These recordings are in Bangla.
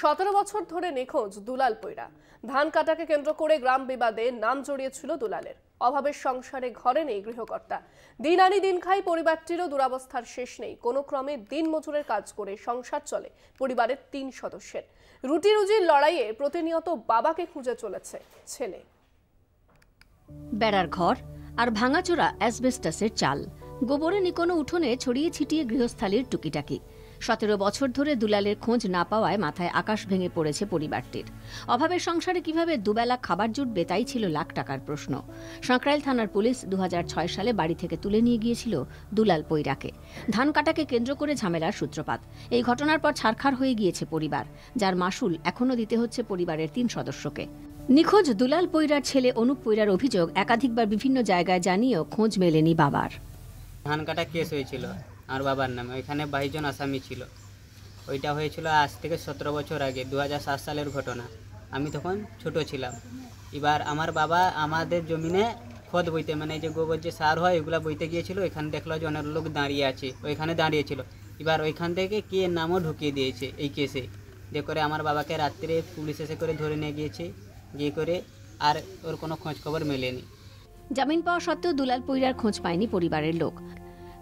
17 বছর ধরে নিখোঁজ দুলাল পৈরা। ধান কাটাকে কেন্দ্র করে গ্রাম বিবাদে নাম জড়িয়েছিল দুলালের। অভাবের সংসারে ঘরে নেই গৃহকর্তা। দিন আনি দিন খাই পরিবারটিরও দুরাবস্থার শেষ নেই। কোনো ক্রমে দিন মজুরের কাজ করে সংসার চলে পরিবারের 3 সদস্যের। রুটি রুজির লড়াইয়ে প্রতিনিয়ত বাবাকে খুঁজে চলেছে ছেলে। বেড়ার ঘর আর ভাঙাচোরা অ্যাসবেস্টাসের চাল, গোবরে নিকোনো উঠোনে ছড়িয়ে ছিটিয়ে গৃহস্থালির টুকিটাকি। 17 বছর ধরে দুলালের খোঁজ না পাওয়ায় মাথায় আকাশ ভেঙে পড়েছে পরিবারটির। অভাবের সংসারে কিভাবে দুবেলা খাবার জুটবে তাই ছিল লাখ টাকার প্রশ্ন। সাঁকরাইল থানার পুলিশ 2006 সালে বাড়ি থেকে তুলে নিয়ে গিয়েছিল দুলাল পৈরাকে। ধান কাটাকে কেন্দ্র করে ঝামেলার সূত্রপাত। এই ঘটনার পর ছারখার হয়ে গিয়েছে পরিবার, যার মাসুল এখনও দিতে হচ্ছে পরিবারের 3 সদস্যকে। নিখোঁজ দুলাল পৈরার ছেলে অনুপ পৈরার অভিযোগ, একাধিকবার বিভিন্ন জায়গায় জানিয়েও খোঁজ মেলেনি বাবার। ধান কাটা কেস হয়েছিল আর বাবার নামে, ওইখানে 22 জন আসামি ছিল। ওইটা হয়েছিল আজ থেকে 17 বছর আগে, 2007 সালের ঘটনা। আমি তখন ছোট ছিলাম। এবার আমার বাবা আমাদের জমিনে খোদ বইতে, মানে যে গোবর যে সার হয় এগুলো বইতে গিয়েছিল। ওইখানে দেখলো যে অনেক লোক দাঁড়িয়ে আছে, ওইখানে দাঁড়িয়েছিল। এবার ওইখান থেকে কে নামও ঢুকিয়ে দিয়েছে এই কেসে, যে করে আমার বাবাকে রাত্রে পুলিশ এসে করে ধরে নিয়ে গিয়েছে, গিয়ে করে আর ওর কোনো খোঁজ খবর মেলেনি। জামিন পাওয়া সত্ত্বেও দুলাল পৈরার খোঁজ পায়নি পরিবারের লোক।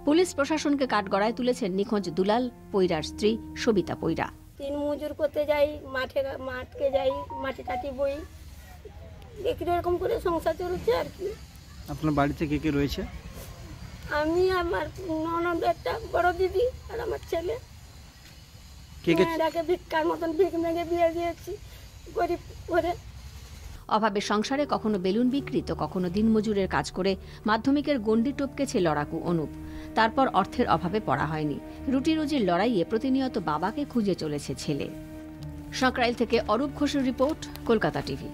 পুলিশ প্রশাসনকে কাঠগড়ায় তুলেছেন নিখোঁজ দুলাল পৈরার স্ত্রী সবিতা পৈরা। দিন মজুর করতে যাই, মাঠকে যাই, মাটি টাটি বই, দেখি এরকম করে সংসার চলছে আর কি। আপনার বাড়িতে কে কে রয়েছে? আমি, আমার ননদ, একটা বড় দিদি আর আমার ছেলে। মেয়েরাকে ভিক্ষার মতন ভিক মেঘে বিয়ে দিয়েছি গরিব করে। অভাবের সংসারে কখনো বেলুন বিক্রি তো কখনো দিনমজুরের কাজ করে মাধ্যমিকের গণ্ডি টপকেছে লড়াকু অনুপ। তারপর অর্থের অভাবে পড়া হয়নি। রুটি রুজির লড়াইয়ে প্রতিনিয়ত বাবাকে খুঁজে চলেছে ছেলে। সাঁকরাইল থেকে অরূপ ঘোষের রিপোর্ট, কলকাতা টিভি।